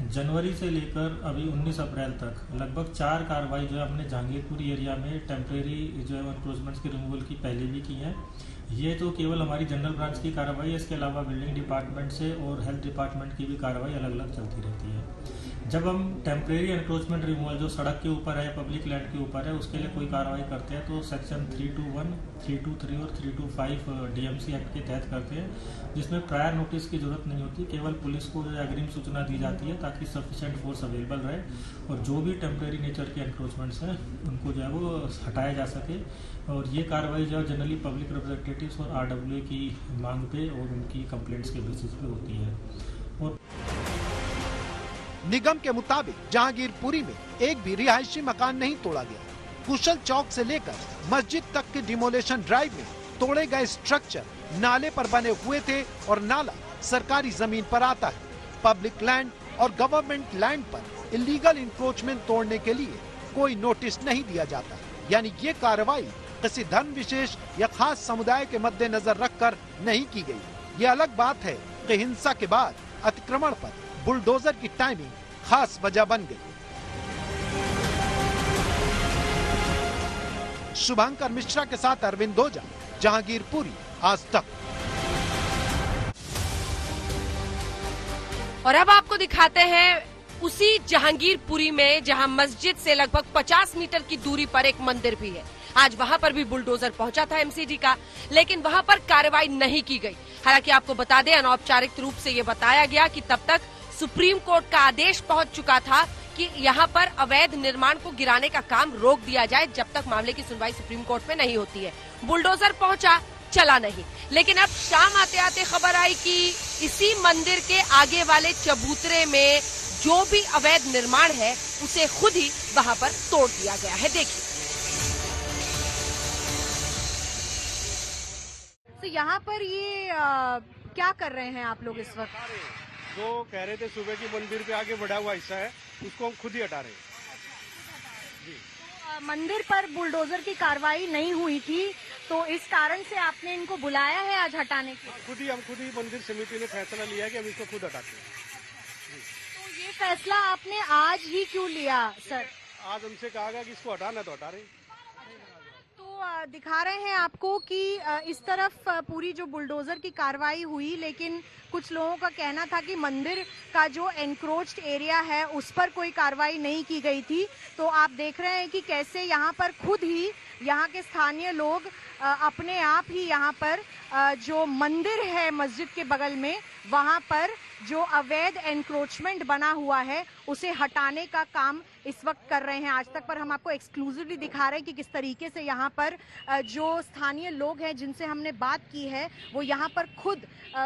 जनवरी से लेकर अभी 19 अप्रैल तक लगभग 4 कार्रवाई जो है हमने जहांगीरपुरी एरिया में टेम्परेरी जो है एंक्रोचमेंट्स के रिमूवल की पहले भी की है। ये तो केवल हमारी जनरल ब्रांच की कार्रवाई है, इसके अलावा बिल्डिंग डिपार्टमेंट से और हेल्थ डिपार्टमेंट की भी कार्रवाई अलग अलग चलती रहती है। जब हम टेम्परेरी एंक्रोचमेंट रिमूवल जो सड़क के ऊपर है, पब्लिक लैंड के ऊपर है, उसके लिए कोई कार्रवाई करते हैं तो सेक्शन 321, 323 और 325 डीएमसी एक्ट के तहत करते हैं, जिसमें प्रायर नोटिस की जरूरत नहीं होती। केवल पुलिस को जो अग्रिम सूचना दी जाती है ताकि सफिशिएंट फोर्स अवेलेबल रहे और जो भी टेम्परेरी नेचर के एंक्रोचमेंट्स हैं उनको जो है वो हटाया जा सके। और ये कार्रवाई जो है जनरली पब्लिक रिप्रेजेंटेटिव्स और आरडब्ल्यू की मांग पे और उनकी कंप्लेंट्स के बेसिस पे होती है। और निगम के मुताबिक जहांगीरपुरी में एक भी रिहायशी मकान नहीं तोड़ा गया। कुशल चौक से लेकर मस्जिद तक के डिमोलेशन ड्राइव में तोड़े गए स्ट्रक्चर नाले पर बने हुए थे और नाला सरकारी जमीन पर आता है। पब्लिक लैंड और गवर्नमेंट लैंड पर इलीगल इंक्रोचमेंट तोड़ने के लिए कोई नोटिस नहीं दिया जाता, यानी ये कार्रवाई किसी धर्म विशेष या खास समुदाय के मद्देनजर रखकर नहीं की गई। ये अलग बात है कि हिंसा के बाद अतिक्रमण पर बुलडोजर की टाइमिंग खास वजह बन गई। शुभंकर मिश्रा के साथ अरविंद ओझा, जहांगीरपुरी, आज तक। और अब आपको दिखाते हैं उसी जहांगीरपुरी में जहां मस्जिद से लगभग 50 मीटर की दूरी पर एक मंदिर भी है। आज वहां पर भी बुलडोजर पहुंचा था एमसीडी का, लेकिन वहां पर कार्रवाई नहीं की गई। हालांकि आपको बता दें, अनौपचारिक रूप से ये बताया गया कि तब तक सुप्रीम कोर्ट का आदेश पहुंच चुका था कि यहां पर अवैध निर्माण को गिराने का काम रोक दिया जाए जब तक मामले की सुनवाई सुप्रीम कोर्ट में नहीं होती है। बुलडोजर पहुंचा, चला नहीं। लेकिन अब शाम आते आते खबर आई कि इसी मंदिर के आगे वाले चबूतरे में जो भी अवैध निर्माण है उसे खुद ही वहां पर तोड़ दिया गया है। देखिए, तो यहाँ पर ये क्या कर रहे हैं आप लोग इस वक्त? जो कह रहे थे सुबह की मंदिर पे आगे बढ़ा हुआ हिस्सा है उसको हम खुद ही हटा रहे हैं। तो मंदिर पर बुलडोजर की कार्रवाई नहीं हुई थी, तो इस कारण से आपने इनको बुलाया है आज हटाने के? हम खुद ही मंदिर समिति ने फैसला लिया है कि हम इसको खुद हटाते हैं। तो ये फैसला आपने आज ही क्यों लिया सर? आज हमसे कहा गया कि इसको हटाना तो हटा रहे। तो दिखा रहे हैं आपको कि इस तरफ पूरी जो बुलडोजर की कार्रवाई हुई, लेकिन कुछ लोगों का कहना था कि मंदिर का जो एनक्रोच्ड एरिया है उस पर कोई कार्रवाई नहीं की गई थी। तो आप देख रहे हैं कि कैसे यहाँ पर खुद ही यहाँ के स्थानीय लोग अपने आप ही यहाँ पर जो मंदिर है मस्जिद के बगल में, वहाँ पर जो अवैध एनक्रोचमेंट बना हुआ है उसे हटाने का काम इस वक्त कर रहे हैं। आज तक पर हम आपको एक्सक्लूसिवली दिखा रहे हैं कि किस तरीके से यहाँ पर जो स्थानीय लोग हैं जिनसे हमने बात की है वो यहाँ पर खुद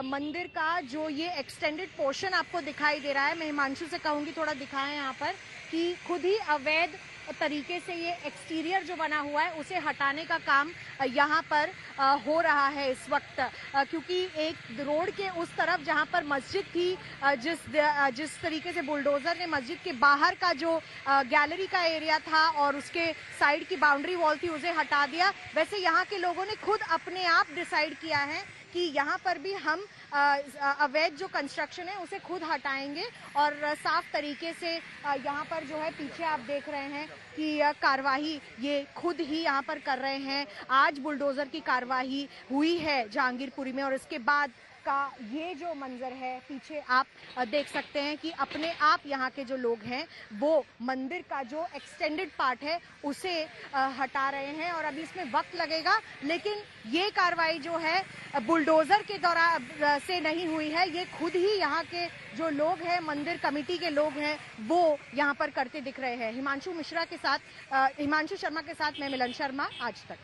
मंदिर का जो ये एक्सटेंडेड पोर्शन आपको दिखाई दे रहा है, मैं हिमांशु से कहूँगी थोड़ा दिखाएं यहाँ पर, कि खुद ही अवैध तरीके से ये एक्सटीरियर जो बना हुआ है उसे हटाने का काम यहाँ पर हो रहा है इस वक्त, क्योंकि एक रोड के उस तरफ जहाँ पर मस्जिद थी, जिस तरीके से बुलडोजर ने मस्जिद के बाहर का जो गैलरी का एरिया था और उसके साइड की बाउंड्री वॉल थी उसे हटा दिया, वैसे यहाँ के लोगों ने खुद अपने आप डिसाइड किया है कि यहाँ पर भी हम अवैध जो कंस्ट्रक्शन है उसे खुद हटाएंगे। और साफ तरीके से यहाँ पर जो है पीछे आप देख रहे हैं कि कार्रवाई ये खुद ही यहाँ पर कर रहे हैं। आज बुलडोजर की कार्रवाई हुई है जहांगीरपुरी में और इसके बाद का ये जो मंजर है पीछे आप देख सकते हैं कि अपने आप यहाँ के जो लोग हैं वो मंदिर का जो एक्सटेंडेड पार्ट है उसे हटा रहे हैं। और अभी इसमें वक्त लगेगा, लेकिन ये कार्रवाई जो है बुलडोजर के दौरान से नहीं हुई है, ये खुद ही यहाँ के जो लोग हैं, मंदिर कमेटी के लोग हैं, वो यहाँ पर करते दिख रहे हैं। हिमांशु शर्मा के साथ मैं मिलन शर्मा, आज तक।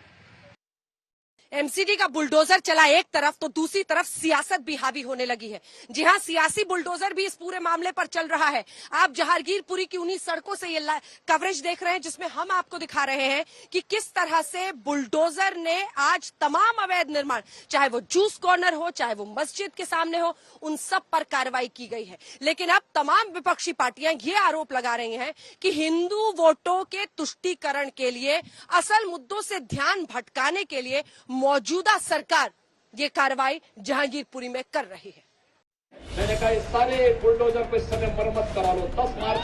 एमसीडी का बुलडोजर चला एक तरफ तो दूसरी तरफ सियासत भी हावी होने लगी है। जी हां, सियासी बुलडोजर भी इस पूरे मामले पर चल रहा है। आप जहांगीरपुरी की उन्हीं सड़कों से ये कवरेज देख रहे हैं जिसमें हम आपको दिखा रहे हैं कि किस तरह से बुलडोजर ने आज तमाम अवैध निर्माण, चाहे वो जूस कॉर्नर हो, चाहे वो मस्जिद के सामने हो, उन सब पर कार्रवाई की गई है। लेकिन अब तमाम विपक्षी पार्टियां ये आरोप लगा रही हैं कि हिंदू वोटों के तुष्टीकरण के लिए, असल मुद्दों से ध्यान भटकाने के लिए मौजूदा सरकार ये कार्रवाई जहांगीरपुरी में कर रही है। मैंने कहा इस सारे बुलडोजर को इस समय मरम्मत करा लो, 10 मार्च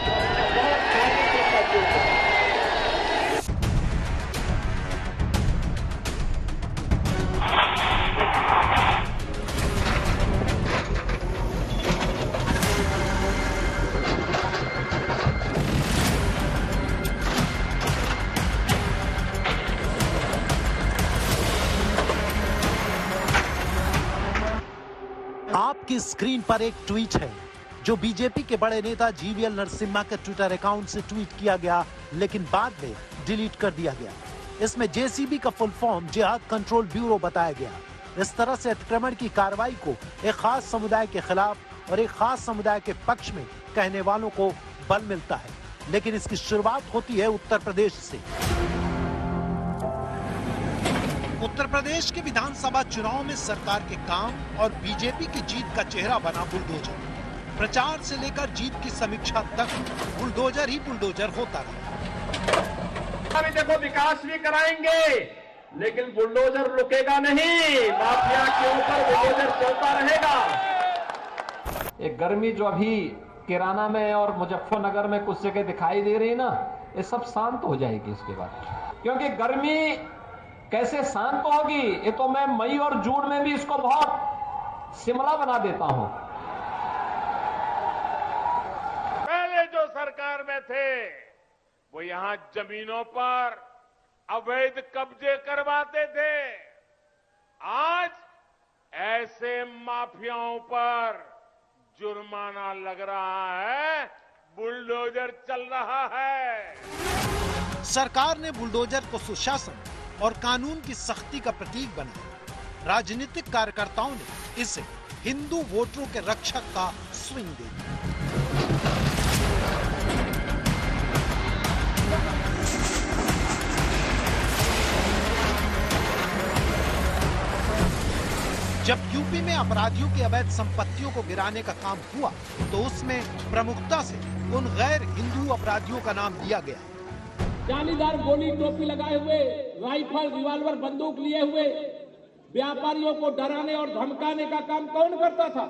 आपकी स्क्रीन पर एक ट्वीट है जो बीजेपी के बड़े नेता जीवीएल नरसिम्हा के ट्विटर अकाउंट से ट्वीट किया गया, लेकिन बाद में डिलीट कर दिया गया। इसमें जेसीबी का फुल फॉर्म जिहाद कंट्रोल ब्यूरो बताया गया। इस तरह से अतिक्रमण की कार्रवाई को एक खास समुदाय के खिलाफ और एक खास समुदाय के पक्ष में कहने वालों को बल मिलता है, लेकिन इसकी शुरुआत होती है उत्तर प्रदेश से। उत्तर प्रदेश के विधानसभा चुनाव में सरकार के काम और बीजेपी की जीत का चेहरा बना बुलडोजर। प्रचार से लेकर जीत की समीक्षा तक बुलडोजर ही बुलडोजर होता रहा। अभी देखो विकास भी कराएंगे, लेकिन बुलडोजर रुकेगा नहीं, माफिया के ऊपर बुलडोजर चलता रहेगा। एक गर्मी जो अभी किराना में और मुजफ्फरनगर में कुछ जगह दिखाई दे रही है ना, ये सब शांत हो जाएगी इसके बाद। क्योंकि गर्मी कैसे शांत होगी, ये तो मैं मई और जून में भी इसको बहुत शिमला बना देता हूं। पहले जो सरकार में थे वो यहां जमीनों पर अवैध कब्जे करवाते थे। आज ऐसे माफियाओं पर जुर्माना लग रहा है, बुलडोजर चल रहा है। सरकार ने बुलडोजर को सुशासन और कानून की सख्ती का प्रतीक बनाया। राजनीतिक कार्यकर्ताओं ने इसे हिंदू वोटरों के रक्षक का स्विंग दे दिया। जब यूपी में अपराधियों की अवैध संपत्तियों को गिराने का काम हुआ तो उसमें प्रमुखता से उन गैर हिंदू अपराधियों का नाम दिया गया। जालीदार गोली टोपी लगाए हुए, राइफल रिवॉल्वर बंदूक लिए हुए व्यापारियों को डराने और धमकाने का काम कौन करता था?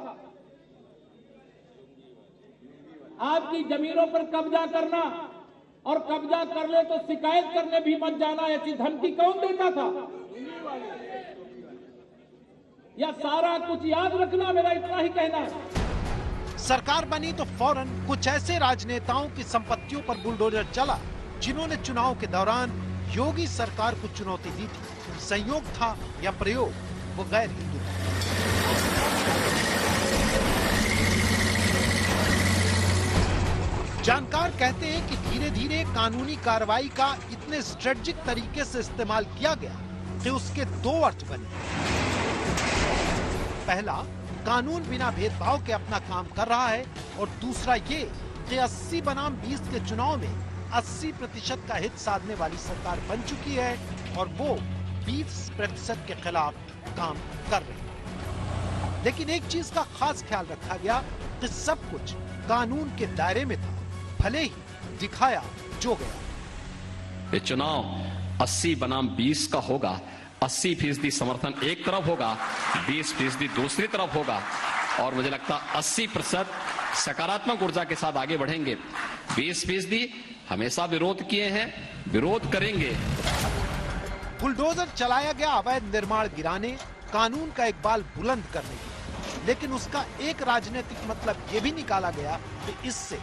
आपकी जमीनों पर कब्जा करना, और कब्जा कर ले तो शिकायत करने भी मत जाना, ऐसी धमकी कौन देता था? या सारा कुछ याद रखना, मेरा इतना ही कहना है। सरकार बनी तो फौरन कुछ ऐसे राजनेताओं की संपत्तियों पर बुलडोजर चला जिन्होंने चुनाव के दौरान योगी सरकार को चुनौती दी थी। संयोग था या प्रयोग, वो गैर हिंदू था। जानकार कहते हैं कि धीरे धीरे कानूनी कार्रवाई का इतने स्ट्रेटजिक तरीके से इस्तेमाल किया गया कि उसके दो अर्थ बने। पहला, कानून बिना भेदभाव के अपना काम कर रहा है, और दूसरा ये कि 80 बनाम 20 के चुनाव में 80% का हित साधने वाली सरकार बन चुकी है और वो 20% के खिलाफ काम कर रही है। लेकिन एक चीज का खास ख्याल रखा गया कि सब कुछ कानून के दायरे में था, भले ही दिखाया जो गया। ये चुनाव 80 बनाम 20 का होगा। 80% समर्थन एक तरफ होगा, 20% दूसरी तरफ होगा, और मुझे लगता 80% सकारात्मक ऊर्जा के साथ आगे बढ़ेंगे। 20% हमेशा विरोध किए हैं, विरोध करेंगे। बुलडोजर चलाया गया अवैध निर्माण गिराने, कानून का इकबाल बुलंद करने की, लेकिन उसका एक राजनीतिक मतलब ये भी निकाला गया कि इससे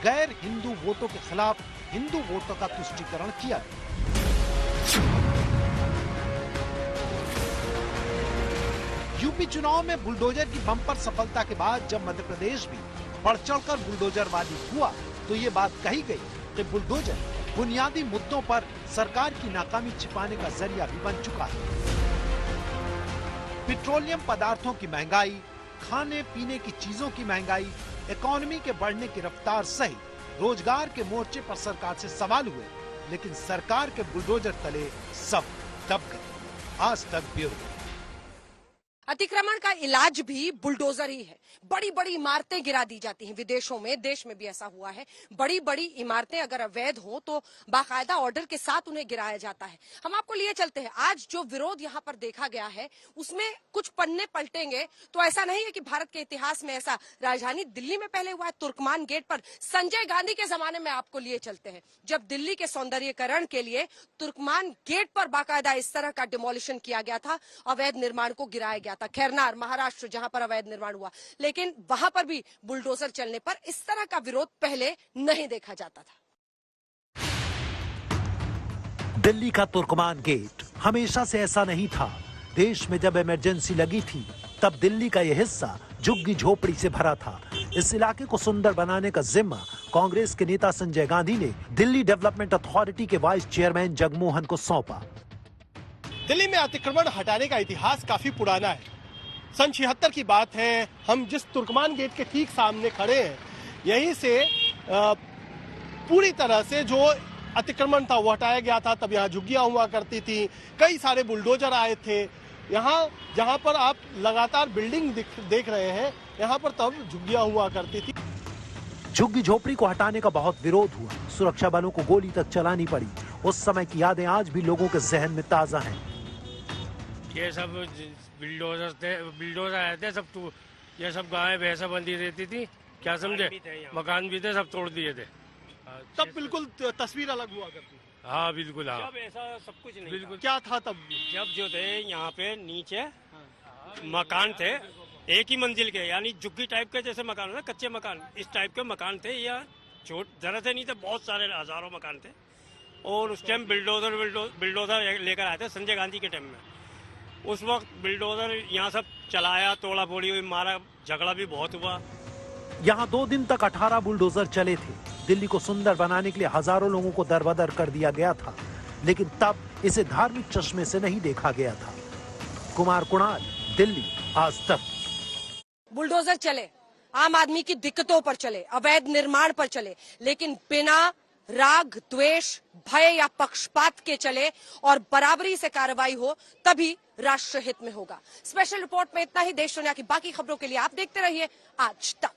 गैर हिंदू वोटों के खिलाफ हिंदू वोटों का तुष्टीकरण किया गया। यूपी चुनाव में बुलडोजर की बम्पर सफलता के बाद जब मध्य प्रदेश भी बढ़ चढ़कर बुलडोजरवादी हुआ तो ये बात कही गई कि बुलडोजर बुनियादी मुद्दों पर सरकार की नाकामी छिपाने का जरिया भी बन चुका है। पेट्रोलियम पदार्थों की महंगाई, खाने पीने की चीजों की महंगाई, इकोनॉमी के बढ़ने की रफ्तार सहित रोजगार के मोर्चे पर सरकार से सवाल हुए, लेकिन सरकार के बुलडोजर तले सब दब गए। आज तक ब्यूरो। अतिक्रमण का इलाज भी बुलडोजर ही है। बड़ी बड़ी इमारतें गिरा दी जाती हैं विदेशों में, देश में भी ऐसा हुआ है। बड़ी बड़ी इमारतें अगर अवैध हो तो बाकायदा ऑर्डर के साथ उन्हें गिराया जाता है। हम आपको लिए चलते हैं, आज जो विरोध यहाँ पर देखा गया है उसमें कुछ पन्ने पलटेंगे तो ऐसा नहीं है कि भारत के इतिहास में ऐसा, राजधानी दिल्ली में पहले हुआ है। तुर्कमान गेट पर संजय गांधी के जमाने में आपको लिए चलते हैं, जब दिल्ली के सौंदर्यीकरण के लिए तुर्कमान गेट पर बाकायदा इस तरह का डिमोलिशन किया गया था, अवैध निर्माण को गिराया गया था। खैरनार महाराष्ट्र जहां पर अवैध निर्माण हुआ, लेकिन वहां पर भी बुलडोजर चलने पर इस तरह का विरोध पहले नहीं देखा जाता था। दिल्ली का तुर्कमान गेट हमेशा से ऐसा नहीं था। देश में जब इमरजेंसी लगी थी तब दिल्ली का यह हिस्सा झुग्गी झोपड़ी से भरा था। इस इलाके को सुंदर बनाने का जिम्मा कांग्रेस के नेता संजय गांधी ने दिल्ली डेवलपमेंट अथॉरिटी के वाइस चेयरमैन जगमोहन को सौंपा। दिल्ली में अतिक्रमण हटाने का इतिहास काफी पुराना है। सन 76 की बात है, हम जिस तुर्कमान गेट के ठीक सामने खड़े हैं, यहीं से पूरी तरह से जो अतिक्रमण था वो हटाया गया था। तब यहाँ झुग्गियां हुआ करती थी, कई सारे बुलडोजर आए थे। यहाँ जहाँ पर आप लगातार बिल्डिंग देख रहे हैं, यहाँ पर तब झुग्गियां हुआ करती थी। झुग्गी झोपड़ी को हटाने का बहुत विरोध हुआ, सुरक्षा बलों को गोली तक चलानी पड़ी। उस समय की यादें आज भी लोगों के जहन में ताजा हैं। ये सब बिल्डोजर आए थे, सब तो ये सब गाय भैंसा बंधी रहती थी, क्या समझे, मकान भी थे, सब तोड़ दिए थे। तब बिल्कुल तस्वीर अलग हुआ करती। हाँ बिल्कुल, हाँ जब ऐसा सब कुछ नहीं बिल्कुल क्या था तब? जब जो थे यहाँ पे नीचे मकान थे एक ही मंजिल के, यानी झुग्गी टाइप के जैसे मकान ना, कच्चे मकान, इस टाइप के मकान थे। या छोट जरा से नहीं थे, बहुत सारे हजारों मकान थे। और उस टाइम बिल्डोजर लेकर आए थे संजय गांधी के टाइम में। उस वक्त बिल्डोजर यहाँ सब चलाया, तोड़ा फोड़ी हुई, मारा, झगड़ा भी बहुत हुआ। यहाँ 2 दिन तक 18 बुलडोजर चले थे। दिल्ली को सुंदर बनाने के लिए हजारों लोगों को दरबदर कर दिया गया था, लेकिन तब इसे धार्मिक चश्मे से नहीं देखा गया था। कुमार कुणाल, दिल्ली, आज तक। बुलडोजर चले, आम आदमी की दिक्कतों पर चले, अवैध निर्माण पर चले, लेकिन बिना राग, द्वेष, भय या पक्षपात के चले और बराबरी से कार्रवाई हो, तभी राष्ट्र हित में होगा। स्पेशल रिपोर्ट में इतना ही। देश दुनिया की बाकी खबरों के लिए आप देखते रहिए आज तक।